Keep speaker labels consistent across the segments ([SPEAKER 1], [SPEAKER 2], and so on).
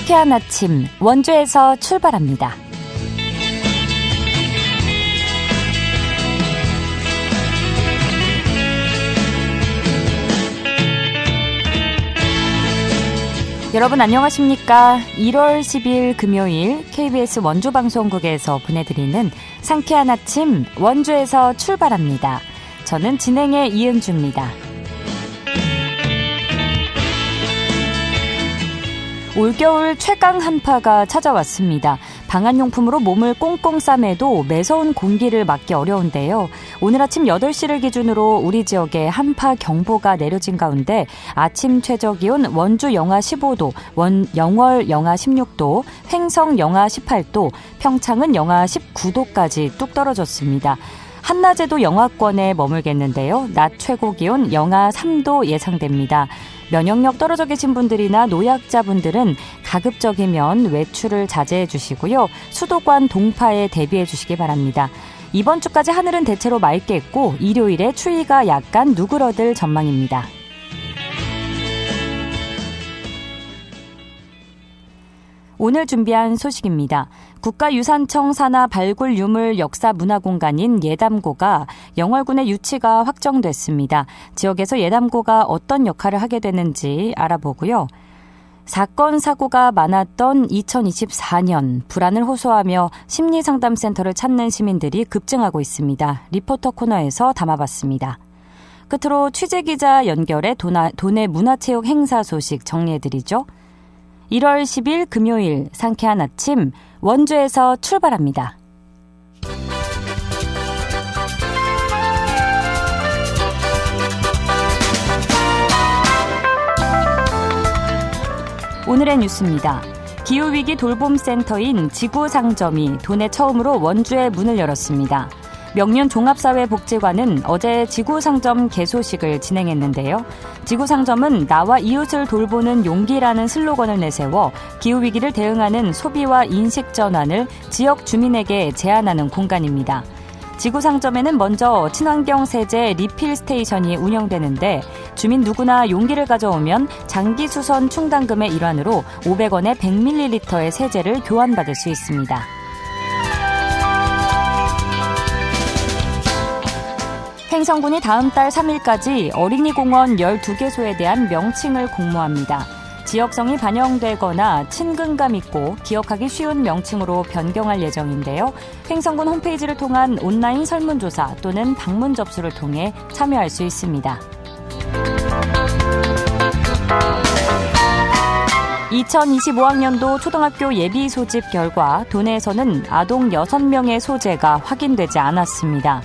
[SPEAKER 1] 상쾌한 아침 원주에서 출발합니다. 여러분 안녕하십니까? 1월 10일 금요일 KBS 원주방송국에서 보내드리는 상쾌한 아침 원주에서 출발합니다. 저는 진행의 이은주입니다. 올겨울 최강 한파가 찾아왔습니다. 방한용품으로 몸을 꽁꽁 싸매도 매서운 공기를 막기 어려운데요. 오늘 아침 8시를 기준으로 우리 지역에 한파 경보가 내려진 가운데 아침 최저기온 원주 영하 15도, 영월 영하 16도, 횡성 영하 18도, 평창은 영하 19도까지 뚝 떨어졌습니다. 한낮에도 영하권에 머물겠는데요. 낮 최고 기온 영하 3도 예상됩니다. 면역력 떨어져 계신 분들이나 노약자분들은 가급적이면 외출을 자제해 주시고요. 수도관 동파에 대비해 주시기 바랍니다. 이번 주까지 하늘은 대체로 맑겠고 일요일에 추위가 약간 누그러들 전망입니다. 오늘 준비한 소식입니다. 국가유산청 산하 발굴 유물 역사 문화공간인 예담고가 영월군의 유치가 확정됐습니다. 지역에서 예담고가 어떤 역할을 하게 되는지 알아보고요. 사건 사고가 많았던 2024년 불안을 호소하며 심리상담센터를 찾는 시민들이 급증하고 있습니다. 리포터 코너에서 담아봤습니다. 끝으로 취재기자 연결해 도내 문화체육 행사 소식 정리해드리죠. 1월 10일 금요일 상쾌한 아침 원주에서 출발합니다. 오늘의 뉴스입니다. 기후위기 돌봄센터인 지구상점이 도내 처음으로 원주에 문을 열었습니다. 명륜 종합사회복지관은 어제 지구상점 개소식을 진행했는데요. 지구상점은 나와 이웃을 돌보는 용기라는 슬로건을 내세워 기후위기를 대응하는 소비와 인식 전환을 지역 주민에게 제안하는 공간입니다. 지구상점에는 먼저 친환경 세제 리필 스테이션이 운영되는데 주민 누구나 용기를 가져오면 장기수선 충당금의 일환으로 500원에 100ml의 세제를 교환받을 수 있습니다. 횡성군이 다음 달 3일까지 어린이공원 12개소에 대한 명칭을 공모합니다. 지역성이 반영되거나 친근감 있고 기억하기 쉬운 명칭으로 변경할 예정인데요. 횡성군 홈페이지를 통한 온라인 설문조사 또는 방문 접수를 통해 참여할 수 있습니다. 2025학년도 초등학교 예비 소집 결과 도내에서는 아동 6명의 소재가 확인되지 않았습니다.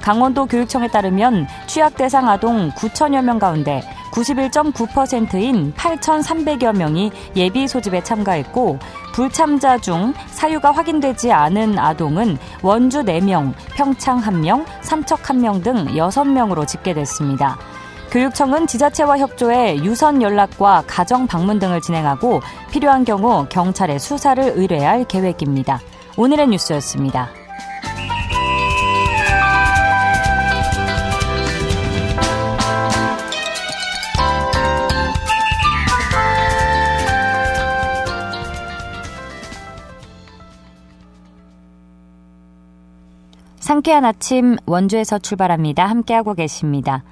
[SPEAKER 1] 강원도 교육청에 따르면 취약 대상 아동 9천여 명 가운데 91.9%인 8,300여 명이 예비 소집에 참가했고 불참자 중 사유가 확인되지 않은 아동은 원주 4명, 평창 1명, 삼척 1명 등 6명으로 집계됐습니다. 교육청은 지자체와 협조해 유선 연락과 가정 방문 등을 진행하고 필요한 경우 경찰에 수사를 의뢰할 계획입니다. 오늘의 뉴스였습니다. 상쾌한 아침 원주에서 출발합니다. 함께하고 계십니다.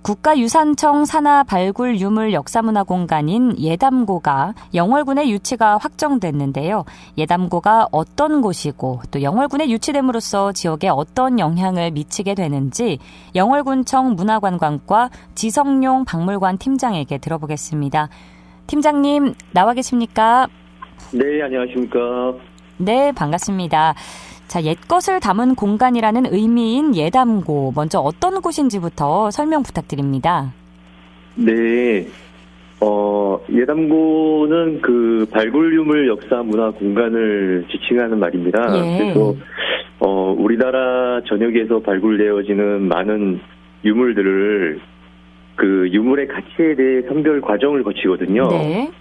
[SPEAKER 1] 국가유산청 산하 발굴 유물 역사문화공간인 예담고가 영월군의 유치가 확정됐는데요. 예담고가 어떤 곳이고 또 영월군에 유치됨으로써 지역에 어떤 영향을 미치게 되는지 영월군청 문화관광과 지성용 박물관 팀장에게 들어보겠습니다. 팀장님 나와 계십니까?
[SPEAKER 2] 네, 안녕하십니까?
[SPEAKER 1] 네, 반갑습니다. 자, 옛것을 담은 공간이라는 의미인 예담고, 먼저 어떤 곳인지부터 설명 부탁드립니다.
[SPEAKER 2] 네, 예담고는 그 발굴유물 역사 문화 공간을 지칭하는 말입니다.
[SPEAKER 1] 예.
[SPEAKER 2] 그래서 우리나라 전역에서 발굴되어지는 많은 유물들을 그 유물의 가치에 대해 선별 과정을 거치거든요.
[SPEAKER 1] 네.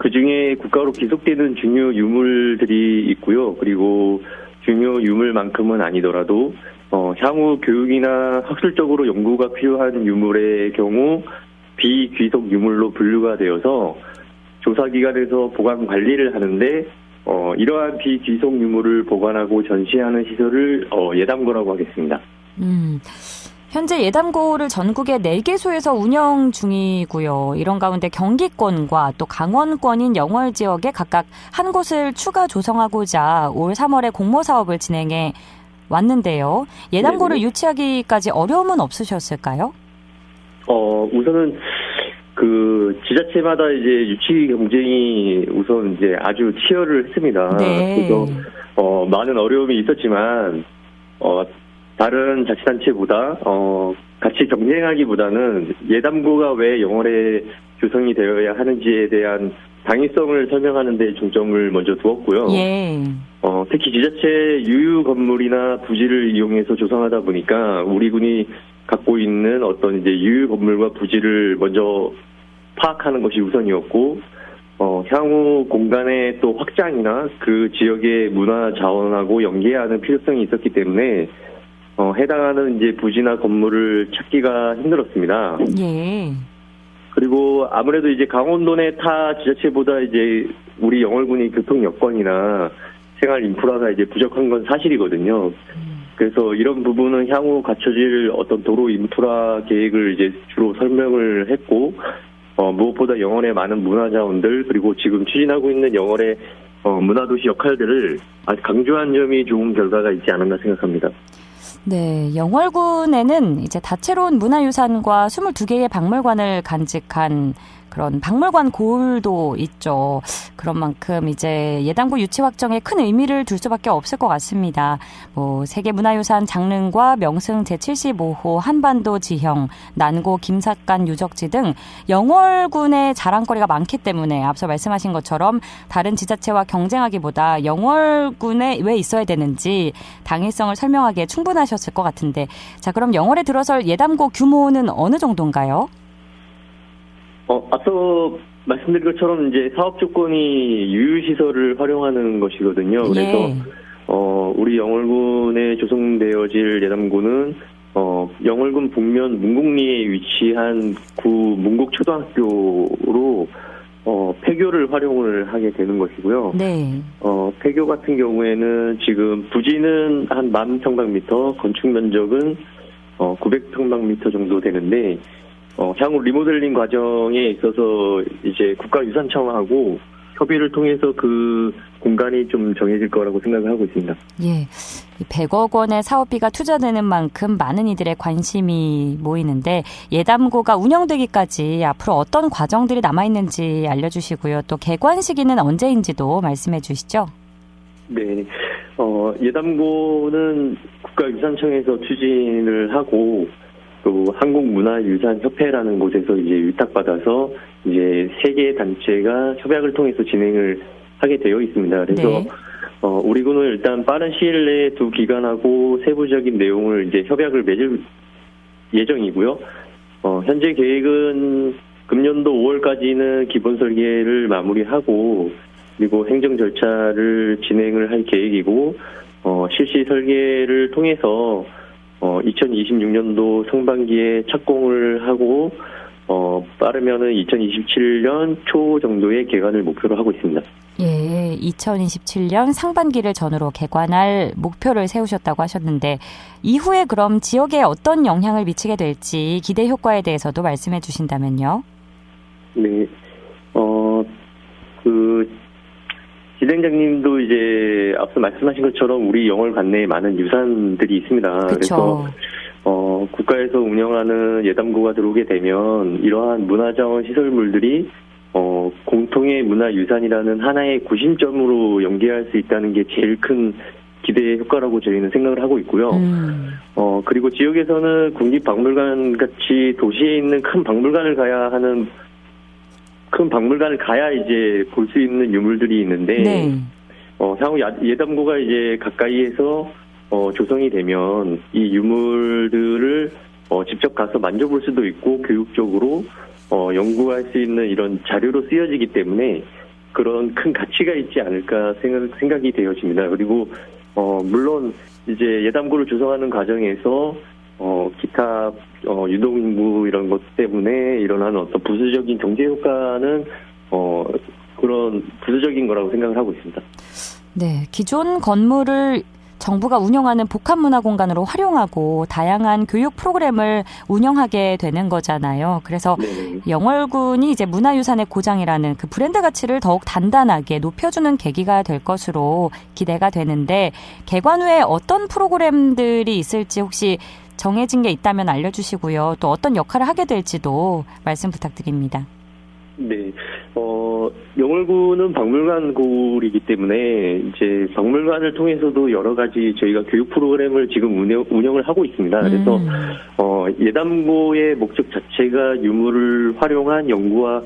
[SPEAKER 2] 그 중에 국가로 기속되는 중요 유물들이 있고요. 그리고 중요 유물만큼은 아니더라도 향후 교육이나 학술적으로 연구가 필요한 유물의 경우 비귀속 유물로 분류가 되어서 조사기관에서 보관 관리를 하는데 이러한 비귀속 유물을 보관하고 전시하는 시설을 예담고라고 하겠습니다.
[SPEAKER 1] 현재 예담고를 전국에 4개소에서 운영 중이고요. 이런 가운데 경기권과 또 강원권인 영월 지역에 각각 한 곳을 추가 조성하고자 올 3월에 공모 사업을 진행해 왔는데요. 예담고를
[SPEAKER 2] 네네.
[SPEAKER 1] 유치하기까지 어려움은 없으셨을까요?
[SPEAKER 2] 우선은 그 지자체마다 이제 유치 경쟁이 우선 이제 아주 치열을 했습니다.
[SPEAKER 1] 네.
[SPEAKER 2] 그래서 많은 어려움이 있었지만 다른 자치단체보다 같이 경쟁하기보다는 예담고가 왜 영월에 조성이 되어야 하는지에 대한 당위성을 설명하는 데 중점을 먼저 두었고요.
[SPEAKER 1] 예.
[SPEAKER 2] 특히 지자체 유휴 건물이나 부지를 이용해서 조성하다 보니까 우리 군이 갖고 있는 어떤 이제 유휴 건물과 부지를 먼저 파악하는 것이 우선이었고, 향후 공간의 또 확장이나 그 지역의 문화 자원하고 연계하는 필요성이 있었기 때문에 해당하는 이제 부지나 건물을 찾기가 힘들었습니다.
[SPEAKER 1] 예.
[SPEAKER 2] 그리고 아무래도 이제 강원도 내 타 지자체보다 이제 우리 영월군이 교통 여건이나 생활 인프라가 이제 부족한 건 사실이거든요. 그래서 이런 부분은 향후 갖춰질 어떤 도로 인프라 계획을 이제 주로 설명을 했고, 무엇보다 영월의 많은 문화 자원들 그리고 지금 추진하고 있는 영월의 문화도시 역할들을 아주 강조한 점이 좋은 결과가 있지 않았나 생각합니다.
[SPEAKER 1] 네, 영월군에는 이제 다채로운 문화유산과 22개의 박물관을 간직한 그런 박물관 고을도 있죠. 그런 만큼 이제 예담고 유치 확정에 큰 의미를 둘 수밖에 없을 것 같습니다. 세계문화유산 장릉과 명승 제75호 한반도 지형, 난고 김삿간 유적지 등 영월군의 자랑거리가 많기 때문에 앞서 말씀하신 것처럼 다른 지자체와 경쟁하기보다 영월군에 왜 있어야 되는지 당위성을 설명하기에 충분하셨을 것 같은데, 자, 그럼 영월에 들어설 예담고 규모는 어느 정도인가요?
[SPEAKER 2] 앞서 말씀드린 것처럼 이제 사업 조건이 유휴시설을 활용하는 것이거든요. 그래서, 우리 영월군에 조성되어질 예담고는, 영월군 북면 문곡리에 위치한 구 문곡초등학교로, 폐교를 활용을 하게 되는 것이고요.
[SPEAKER 1] 네.
[SPEAKER 2] 폐교 같은 경우에는 지금 부지는 한 10,000평방미터, 건축 면적은, 900평방미터 정도 되는데, 향후 리모델링 과정에 있어서 이제 국가유산청하고 협의를 통해서 그 공간이 좀 정해질 거라고 생각을 하고 있습니다.
[SPEAKER 1] 예, 100억 원의 사업비가 투자되는 만큼 많은 이들의 관심이 모이는데 예담고가 운영되기까지 앞으로 어떤 과정들이 남아있는지 알려주시고요. 또 개관 시기는 언제인지도 말씀해 주시죠.
[SPEAKER 2] 네, 예담고는 국가유산청에서 추진을 하고 또 한국문화유산협회라는 곳에서 이제 위탁받아서 이제 3개 단체가 협약을 통해서 진행을 하게 되어 있습니다. 그래서
[SPEAKER 1] 네.
[SPEAKER 2] 우리 군은 일단 빠른 시일 내에 두 기관하고 세부적인 내용을 이제 협약을 맺을 예정이고요. 현재 계획은 금년도 5월까지는 기본 설계를 마무리하고 그리고 행정 절차를 진행을 할 계획이고 실시 설계를 통해서 2026년도 상반기에 착공을 하고 빠르면은 2027년 초 정도의 개관을 목표로 하고 있습니다.
[SPEAKER 1] 예, 2027년 상반기를 전후로 개관할 목표를 세우셨다고 하셨는데 이후에 그럼 지역에 어떤 영향을 미치게 될지 기대 효과에 대해서도 말씀해 주신다면요.
[SPEAKER 2] 네, 지대장님도 이제 앞서 말씀하신 것처럼 우리 영월 관내에 많은 유산들이 있습니다.
[SPEAKER 1] 그쵸.
[SPEAKER 2] 그래서 국가에서 운영하는 예담고가 들어오게 되면 이러한 문화자원 시설물들이 공통의 문화유산이라는 하나의 구심점으로 연계할 수 있다는 게 제일 큰 기대 효과라고 저희는 생각을 하고 있고요. 그리고 지역에서는 국립박물관 같이 도시에 있는 큰 박물관을 가야 이제 볼 수 있는 유물들이 있는데,
[SPEAKER 1] 네.
[SPEAKER 2] 향후 예담고가 이제 가까이에서 조성이 되면 이 유물들을 직접 가서 만져볼 수도 있고 교육적으로 연구할 수 있는 이런 자료로 쓰여지기 때문에 그런 큰 가치가 있지 않을까 생각이 되어집니다. 그리고 물론 이제 예담고를 조성하는 과정에서 기타 유동인구 이런 것 때문에 일어나는 어떤 부수적인 경제 효과는 그런 부수적인 거라고 생각을 하고 있습니다.
[SPEAKER 1] 네, 기존 건물을 정부가 운영하는 복합문화공간으로 활용하고 다양한 교육 프로그램을 운영하게 되는 거잖아요. 그래서 네네. 영월군이 이제 문화유산의 고장이라는 그 브랜드 가치를 더욱 단단하게 높여주는 계기가 될 것으로 기대가 되는데 개관 후에 어떤 프로그램들이 있을지 혹시 정해진 게 있다면 알려주시고요. 또 어떤 역할을 하게 될지도 말씀 부탁드립니다.
[SPEAKER 2] 네, 영월군은 박물관고이기 때문에 이제 박물관을 통해서도 여러 가지 저희가 교육 프로그램을 지금 운영을 하고 있습니다. 그래서 예담고의 목적 자체가 유물을 활용한 연구와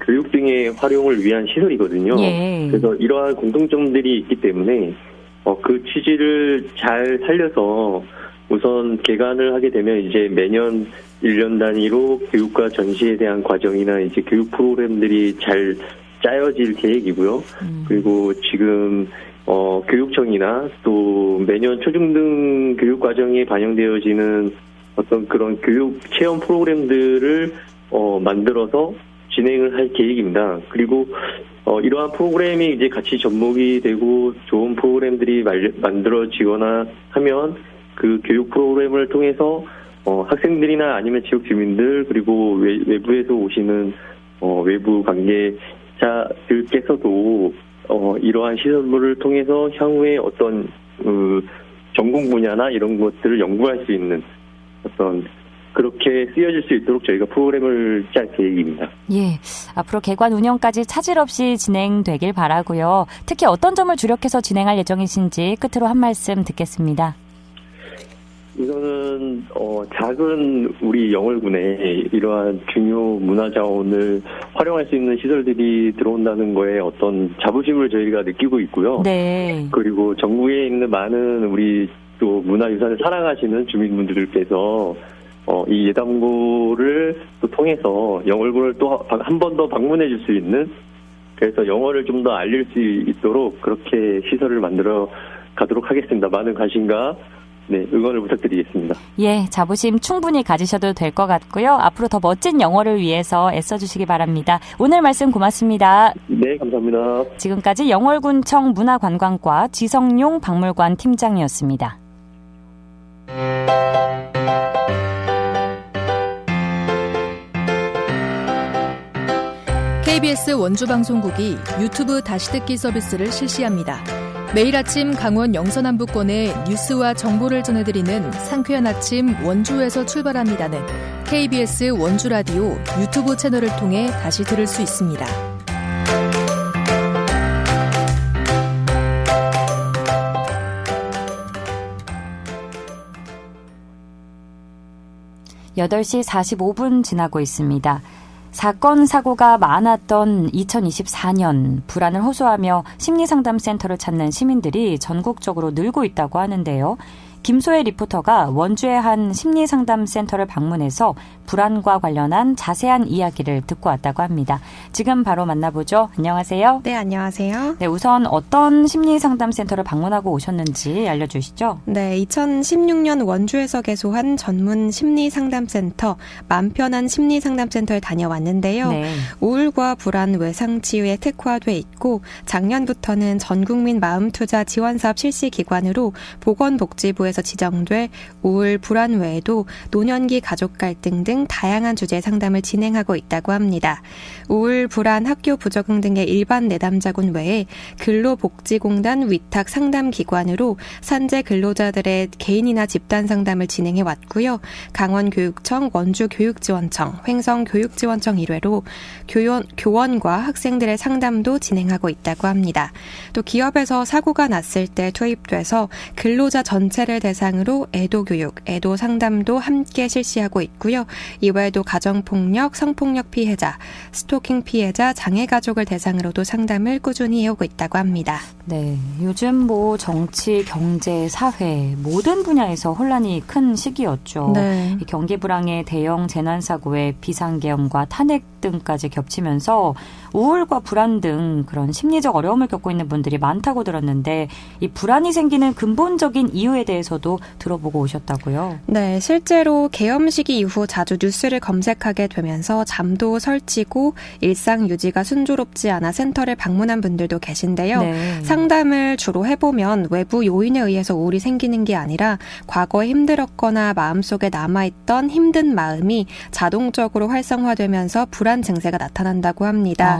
[SPEAKER 2] 교육 등의 활용을 위한 시설이거든요. 예. 그래서 이러한 공통점들이 있기 때문에 그 취지를 잘 살려서 우선 개관을 하게 되면 이제 매년 1년 단위로 교육과 전시에 대한 과정이나 이제 교육 프로그램들이 잘 짜여질 계획이고요. 그리고 지금 교육청이나 또 매년 초중등 교육 과정에 반영되어지는 어떤 그런 교육 체험 프로그램들을 만들어서 진행을 할 계획입니다. 그리고 이러한 프로그램이 이제 같이 접목이 되고 좋은 프로그램들이 만들어지거나 하면 그 교육 프로그램을 통해서 학생들이나 아니면 지역 주민들 그리고 외부에서 오시는 외부 관계자들께서도 이러한 시설물을 통해서 향후에 어떤 전공 분야나 이런 것들을 연구할 수 있는 어떤 그렇게 쓰여질 수 있도록 저희가 프로그램을 짤 계획입니다.
[SPEAKER 1] 예, 앞으로 개관 운영까지 차질 없이 진행되길 바라고요. 특히 어떤 점을 주력해서 진행할 예정이신지 끝으로 한 말씀 듣겠습니다.
[SPEAKER 2] 우선은 작은 우리 영월군에 이러한 중요 문화자원을 활용할 수 있는 시설들이 들어온다는 거에 어떤 자부심을 저희가 느끼고 있고요. 네. 그리고 전국에 있는 많은 우리 또 문화유산을 사랑하시는 주민분들께서 이 예담고를 또 통해서 영월군을 또 한 번 더 방문해 줄 수 있는 그래서 영월을 좀 더 알릴 수 있도록 그렇게 시설을 만들어 가도록 하겠습니다. 많은 관심과 네, 응원을 부탁드리겠습니다.
[SPEAKER 1] 예, 자부심 충분히 가지셔도 될 것 같고요. 앞으로 더 멋진 영월을 위해서 애써주시기 바랍니다. 오늘 말씀 고맙습니다.
[SPEAKER 2] 네, 감사합니다.
[SPEAKER 1] 지금까지 영월군청 문화관광과 지성용 박물관 팀장이었습니다.
[SPEAKER 3] KBS 원주방송국이 유튜브 다시 듣기 서비스를 실시합니다. 매일 아침 강원 영서남부권의 뉴스와 정보를 전해드리는 상쾌한 아침 원주에서 출발합니다는 KBS 원주라디오 유튜브 채널을 통해 다시 들을 수 있습니다.
[SPEAKER 1] (8시 45분) 지나고 있습니다. 사건, 사고가 많았던 2024년 불안을 호소하며 심리상담센터를 찾는 시민들이 전국적으로 늘고 있다고 하는데요. 김소혜 리포터가 원주의 한 심리상담센터를 방문해서 불안과 관련한 자세한 이야기를 듣고 왔다고 합니다. 지금 바로 만나보죠. 안녕하세요.
[SPEAKER 4] 네, 안녕하세요.
[SPEAKER 1] 네, 우선 어떤 심리상담센터를 방문하고 오셨는지 알려주시죠.
[SPEAKER 4] 네, 2016년 원주에서 개소한 전문 심리상담센터 맘편한 심리상담센터에 다녀왔는데요. 네. 우울과 불안 외상치유에 특화돼 있고 작년부터는 전국민 마음투자 지원사업 실시기관으로 보건복지부에서 지정돼 우울, 불안 외에도 노년기 가족 갈등 등 다양한 주제 상담을 진행하고 있다고 합니다. 우울, 불안, 학교 부적응 등의 일반 내담자군 외에 근로복지공단 위탁 상담기관으로 산재 근로자들의 개인이나 집단 상담을 진행해 왔고요. 강원교육청, 원주교육지원청, 횡성교육지원청 1회로 교원과 학생들의 상담도 진행하고 있다고 합니다. 또 기업에서 사고가 났을 때 투입돼서 근로자 전체를 대상으로 애도교육, 애도상담도 함께 실시하고 있고요. 이외에도 가정폭력, 성폭력 피해자, 스토킹 피해자, 장애가족을 대상으로도 상담을 꾸준히 해오고 있다고 합니다.
[SPEAKER 1] 네, 요즘 뭐 정치, 경제, 사회 모든 분야에서 혼란이 큰 시기였죠. 네. 이 경기 불황의 대형 재난 사고에 비상계엄과 탄핵 등까지 겹치면서 우울과 불안 등 그런 심리적 어려움을 겪고 있는 분들이 많다고 들었는데 이 불안이 생기는 근본적인 이유에 대해서도 들어보고 오셨다고요?
[SPEAKER 4] 네, 실제로 계엄 시기 이후 자주 뉴스를 검색하게 되면서 잠도 설치고 일상 유지가 순조롭지 않아 센터를 방문한 분들도 계신데요. 네. 상담을 주로 해보면 외부 요인에 의해서 우울이 생기는 게 아니라 과거에 힘들었거나 마음속에 남아있던 힘든 마음이 자동적으로 활성화되면서 불안 증세가 나타난다고 합니다.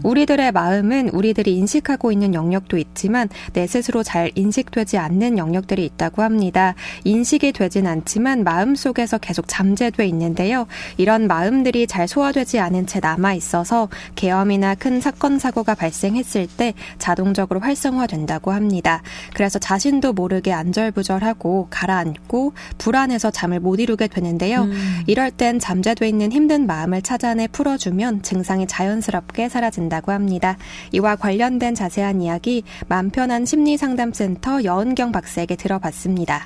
[SPEAKER 4] 우리들의 마음은 우리들이 인식하고 있는 영역도 있지만 내 스스로 잘 인식되지 않는 영역들이 있다고 합니다. 인식이 되진 않지만 마음속에서 계속 잠재돼 있는데요. 이런 마음들이 잘 소화되지 않은 채 남아있어서 계엄이나 큰 사건, 사고가 발생했을 때 자동적으로 활성화된다고 합니다. 그래서 자신도 모르게 안절부절하고 가라앉고 불안해서 잠을 못 이루게 되는데요. 이럴 땐 잠재돼 있는 힘든 마음을 찾아내 풀어주면 증상이 자연스럽게 사라진다고 합니다. 이와 관련된 자세한 이야기 맘편한 심리상담센터 여은경 박사에게 들어봤습니다.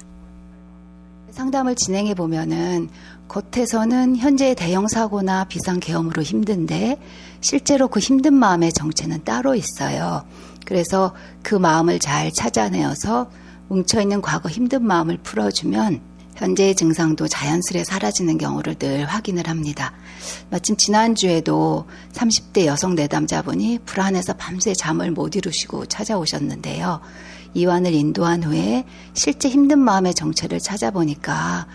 [SPEAKER 5] 상담을 진행해 보면은 겉에서는 현재의 대형 사고나 비상계엄으로 힘든데 실제로 그 힘든 마음의 정체는 따로 있어요. 그래서 그 마음을 잘 찾아내어서 뭉쳐있는 과거 힘든 마음을 풀어주면 현재의 증상도 자연스레 사라지는 경우를 늘 확인을 합니다. 마침 지난주에도 30대 여성 내담자분이 불안해서 밤새 잠을 못 이루시고 찾아오셨는데요. 이완을 인도한 후에 실제 힘든 마음의 정체를 찾아보니까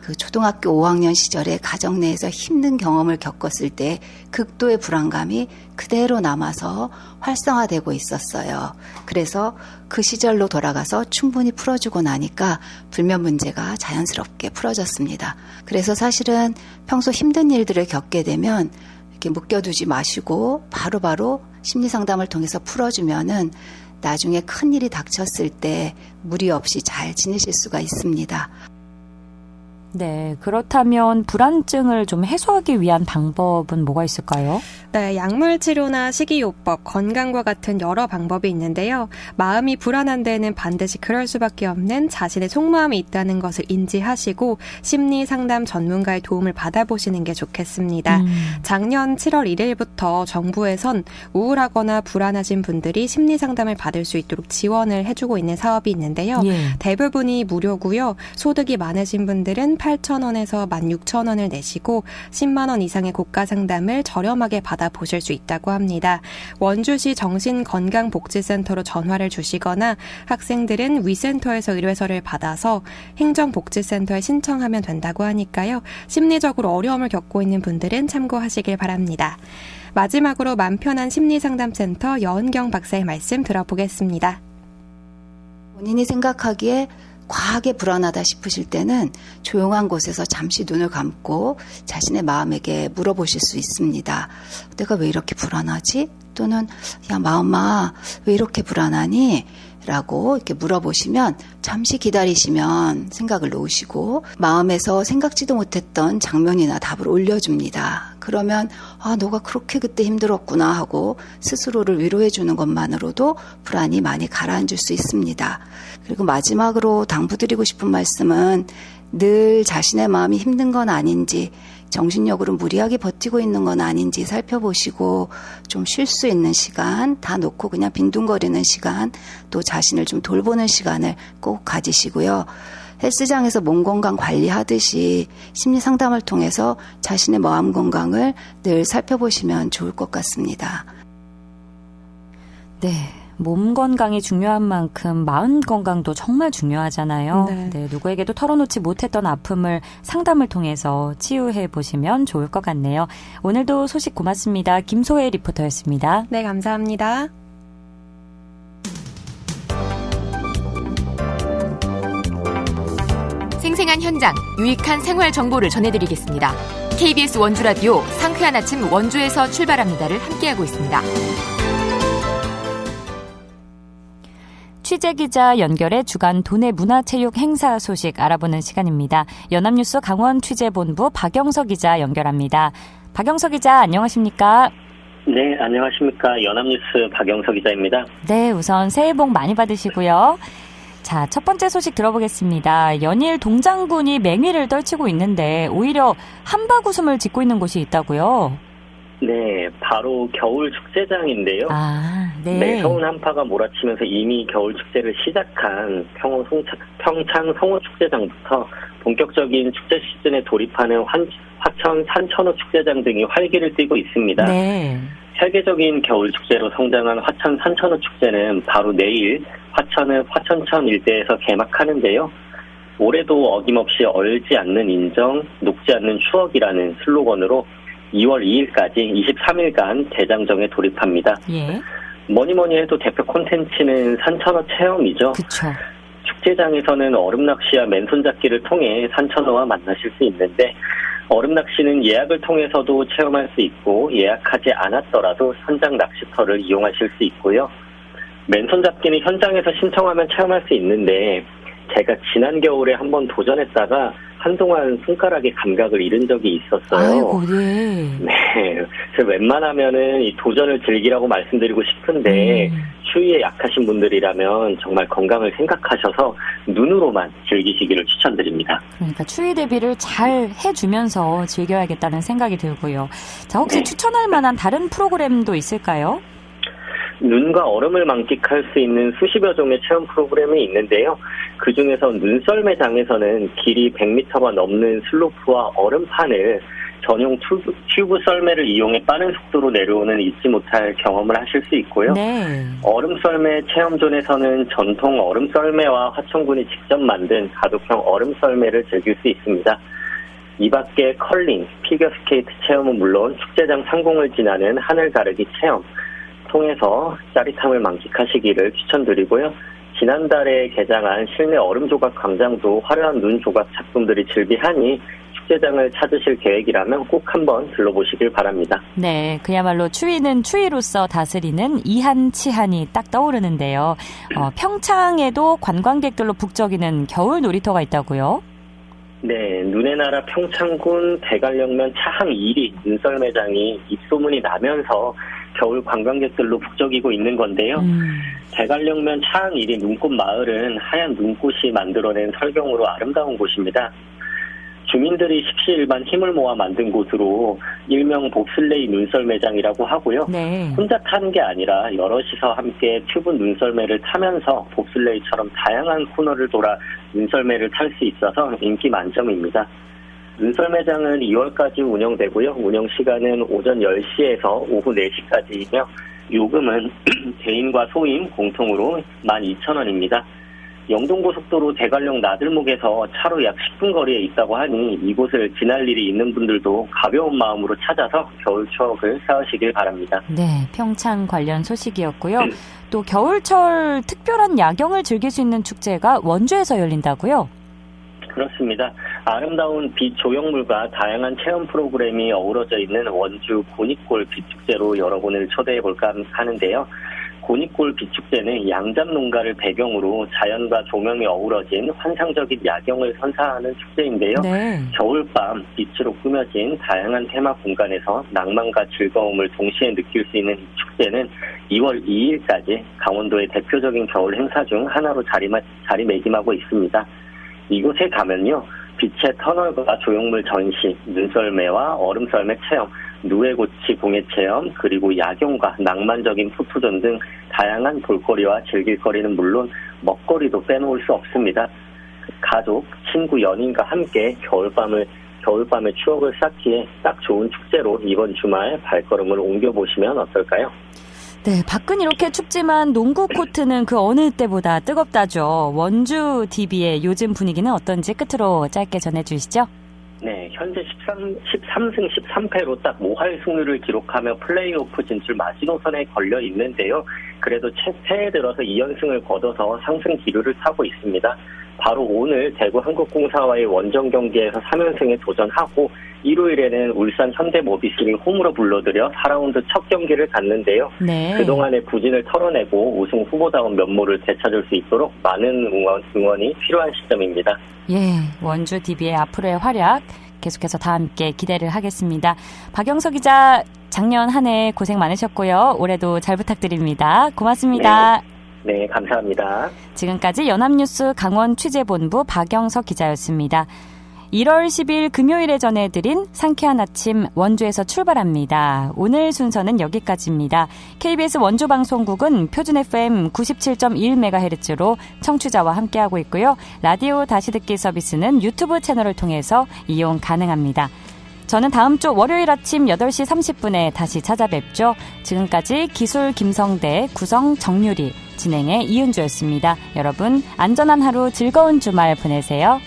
[SPEAKER 5] 그 초등학교 5학년 시절에 가정 내에서 힘든 경험을 겪었을 때 극도의 불안감이 그대로 남아서 활성화되고 있었어요. 그래서 그 시절로 돌아가서 충분히 풀어주고 나니까 불면 문제가 자연스럽게 풀어졌습니다. 그래서 사실은 평소 힘든 일들을 겪게 되면 이렇게 묶여두지 마시고 바로바로 심리상담을 통해서 풀어주면은 나중에 큰일이 닥쳤을 때 무리 없이 잘 지내실 수가 있습니다.
[SPEAKER 1] 네, 그렇다면 불안증을 좀 해소하기 위한 방법은 뭐가 있을까요?
[SPEAKER 4] 네, 약물 치료나 식이요법, 건강과 같은 여러 방법이 있는데요. 마음이 불안한 데에는 반드시 그럴 수밖에 없는 자신의 속마음이 있다는 것을 인지하시고 심리 상담 전문가의 도움을 받아보시는 게 좋겠습니다. 작년 7월 1일부터 정부에선 우울하거나 불안하신 분들이 심리 상담을 받을 수 있도록 지원을 해주고 있는 사업이 있는데요. 대부분이 무료고요. 소득이 많으신 분들은 8,000원에서 16,000원을 내시고 10만 원 이상의 고가 상담을 저렴하게 받아보실 수 있다고 합니다. 원주시 정신건강복지센터로 전화를 주시거나 학생들은 위센터에서 의뢰서를 받아서 행정복지센터에 신청하면 된다고 하니까요. 심리적으로 어려움을 겪고 있는 분들은 참고하시길 바랍니다. 마지막으로 맘편한 심리상담센터 여은경 박사의 말씀 들어보겠습니다.
[SPEAKER 5] 본인이 생각하기에 과하게 불안하다 싶으실 때는 조용한 곳에서 잠시 눈을 감고 자신의 마음에게 물어보실 수 있습니다. 내가 왜 이렇게 불안하지? 또는 야 마음아 왜 이렇게 불안하니? 라고 이렇게 물어보시면 잠시 기다리시면 생각을 놓으시고 마음에서 생각지도 못했던 장면이나 답을 올려줍니다. 그러면 너가 그렇게 그때 힘들었구나 하고 스스로를 위로해 주는 것만으로도 불안이 많이 가라앉을 수 있습니다. 그리고 마지막으로 당부드리고 싶은 말씀은 늘 자신의 마음이 힘든 건 아닌지 정신력으로 무리하게 버티고 있는 건 아닌지 살펴보시고 좀 쉴 수 있는 시간, 다 놓고 그냥 빈둥거리는 시간, 또 자신을 좀 돌보는 시간을 꼭 가지시고요. 헬스장에서 몸 건강 관리하듯이 심리 상담을 통해서 자신의 마음 건강을 늘 살펴보시면 좋을 것 같습니다.
[SPEAKER 1] 네. 몸 건강이 중요한 만큼 마음 건강도 정말 중요하잖아요. 네, 누구에게도 털어놓지 못했던 아픔을 상담을 통해서 치유해 보시면 좋을 것 같네요. 오늘도 소식 고맙습니다. 김소혜 리포터였습니다.
[SPEAKER 4] 네, 감사합니다.
[SPEAKER 6] 생생한 현장, 유익한 생활 정보를 전해드리겠습니다. KBS 원주라디오 상쾌한 아침 원주에서 출발합니다를 함께하고 있습니다.
[SPEAKER 1] 취재기자 연결해 주간 도내 문화체육 행사 소식 알아보는 시간입니다. 연합뉴스 강원 취재본부 박영석 기자 연결합니다. 박영석 기자 안녕하십니까?
[SPEAKER 7] 네, 안녕하십니까. 연합뉴스 박영석 기자입니다.
[SPEAKER 1] 네, 우선 새해 복 많이 받으시고요. 자, 첫 번째 소식 들어보겠습니다. 연일 동장군이 맹위를 떨치고 있는데 오히려 한박 웃음을 짓고 있는 곳이 있다고요?
[SPEAKER 7] 네, 바로 겨울 축제장인데요.
[SPEAKER 1] 네.
[SPEAKER 7] 매서운 한파가 몰아치면서 이미 겨울 축제를 시작한 평창 성호축제장부터 본격적인 축제 시즌에 돌입하는 화천 산천호 축제장 등이 활기를 띠고 있습니다.
[SPEAKER 1] 네.
[SPEAKER 7] 세계적인 겨울 축제로 성장한 화천 산천호 축제는 바로 내일 화천천 일대에서 개막하는데요. 올해도 어김없이 얼지 않는 인정, 녹지 않는 추억이라는 슬로건으로 2월 2일까지 23일간 대장정에 돌입합니다.
[SPEAKER 1] 예.
[SPEAKER 7] 뭐니 해도 대표 콘텐츠는 산천어 체험이죠.
[SPEAKER 1] 그쵸.
[SPEAKER 7] 축제장에서는 얼음낚시와 맨손잡기를 통해 산천어와 만나실 수 있는데 얼음낚시는 예약을 통해서도 체험할 수 있고 예약하지 않았더라도 현장 낚시터를 이용하실 수 있고요. 맨손잡기는 현장에서 신청하면 체험할 수 있는데 제가 지난 겨울에 한번 도전했다가 한동안 손가락의 감각을 잃은 적이 있었어요.
[SPEAKER 1] 아이고, 네.
[SPEAKER 7] 네. 그래서 웬만하면은 이 도전을 즐기라고 말씀드리고 싶은데 추위에 약하신 분들이라면 정말 건강을 생각하셔서 눈으로만 즐기시기를 추천드립니다.
[SPEAKER 1] 그러니까 추위 대비를 잘 해주면서 즐겨야겠다는 생각이 들고요. 자, 혹시 추천할 만한 다른 프로그램도 있을까요?
[SPEAKER 7] 눈과 얼음을 만끽할 수 있는 수십여 종의 체험 프로그램이 있는데요. 그중에서 눈썰매장에서는 길이 100m가 넘는 슬로프와 얼음판을 전용 튜브 썰매를 이용해 빠른 속도로 내려오는 잊지 못할 경험을 하실 수 있고요.
[SPEAKER 1] 네.
[SPEAKER 7] 얼음썰매 체험존에서는 전통 얼음썰매와 화천군이 직접 만든 가족형 얼음썰매를 즐길 수 있습니다. 이 밖에 컬링, 피겨스케이트 체험은 물론 축제장 상공을 지나는 하늘 가르기 체험 통해서 짜릿함을 만끽하시기를 추천드리고요. 지난달에 개장한 실내 얼음 조각 광장도 화려한 눈 조각 작품들이 즐비하니 축제장을 찾으실 계획이라면 꼭 한번 들러보시길 바랍니다.
[SPEAKER 1] 네, 그야말로 추위는 추위로서 다스리는 이한치한이 딱 떠오르는데요. 평창에도 관광객들로 북적이는 겨울 놀이터가 있다고요?
[SPEAKER 7] 네, 눈의 나라 평창군 대관령면 차항 1위 눈썰매장이 입소문이 나면서 겨울 관광객들로 북적이고 있는 건데요. 대관령면 차항 1위 눈꽃 마을은 하얀 눈꽃이 만들어낸 설경으로 아름다운 곳입니다. 주민들이 십시일반 힘을 모아 만든 곳으로 일명 봅슬레이 눈썰매장이라고 하고요.
[SPEAKER 1] 네.
[SPEAKER 7] 혼자 타는 게 아니라 여럿이서 함께 튜브 눈썰매를 타면서 봅슬레이처럼 다양한 코너를 돌아 눈썰매를 탈 수 있어서 인기 만점입니다. 눈썰매장은 2월까지 운영되고요. 운영 시간은 오전 10시에서 오후 4시까지이며 요금은 개인과 소임 공통으로 12,000원입니다. 영동고속도로 대관령 나들목에서 차로 약 10분 거리에 있다고 하니 이곳을 지날 일이 있는 분들도 가벼운 마음으로 찾아서 겨울 추억을 쌓으시길 바랍니다.
[SPEAKER 1] 네, 평창 관련 소식이었고요. 또 겨울철 특별한 야경을 즐길 수 있는 축제가 원주에서 열린다고요?
[SPEAKER 7] 그렇습니다. 아름다운 빛 조형물과 다양한 체험 프로그램이 어우러져 있는 원주 고니골 빛축제로 여러분을 초대해볼까 하는데요. 고니골 빛축제는 양잡 농가를 배경으로 자연과 조명이 어우러진 환상적인 야경을 선사하는 축제인데요.
[SPEAKER 1] 네.
[SPEAKER 7] 겨울밤 빛으로 꾸며진 다양한 테마 공간에서 낭만과 즐거움을 동시에 느낄 수 있는 이 축제는 2월 2일까지 강원도의 대표적인 겨울 행사 중 하나로 자리매김하고 있습니다. 이곳에 가면요. 빛의 터널과 조형물 전시, 눈썰매와 얼음썰매 체험, 누에고치 공예 체험, 그리고 야경과 낭만적인 포토존 등 다양한 볼거리와 즐길거리는 물론 먹거리도 빼놓을 수 없습니다. 가족, 친구, 연인과 함께 겨울밤의 추억을 쌓기에 딱 좋은 축제로 이번 주말 발걸음을 옮겨보시면 어떨까요?
[SPEAKER 1] 네, 밖은 이렇게 춥지만 농구 코트는 그 어느 때보다 뜨겁다죠. 원주 DB의 요즘 분위기는 어떤지 끝으로 짧게 전해주시죠.
[SPEAKER 7] 네, 현재 13승 13패로 딱 5할 승률을 기록하며 플레이오프 진출 마지노선에 걸려 있는데요. 그래도 새해 들어서 2연승을 거둬서 상승 기류를 타고 있습니다. 바로 오늘 대구 한국공사와의 원정 경기에서 3연승에 도전하고 일요일에는 울산 현대모비스를 홈으로 불러들여 4라운드 첫 경기를 갖는데요.
[SPEAKER 1] 네.
[SPEAKER 7] 그동안의 부진을 털어내고 우승 후보다운 면모를 되찾을 수 있도록 많은 응원이 필요한 시점입니다.
[SPEAKER 1] 예, 원주 DB의 앞으로의 활약 계속해서 다 함께 기대를 하겠습니다. 박영석 기자 작년 한 해 고생 많으셨고요. 올해도 잘 부탁드립니다. 고맙습니다.
[SPEAKER 7] 네, 감사합니다.
[SPEAKER 1] 지금까지 연합뉴스 강원 취재본부 박영석 기자였습니다. 1월 10일 금요일에 전해드린 상쾌한 아침 원주에서 출발합니다. 오늘 순서는 여기까지입니다. KBS 원주방송국은 표준 FM 97.1MHz로 청취자와 함께하고 있고요. 라디오 다시 듣기 서비스는 유튜브 채널을 통해서 이용 가능합니다. 저는 다음 주 월요일 아침 8시 30분에 다시 찾아뵙죠. 지금까지 기술 김성대, 구성 정유리, 진행의 이은주였습니다. 여러분 안전한 하루 즐거운 주말 보내세요.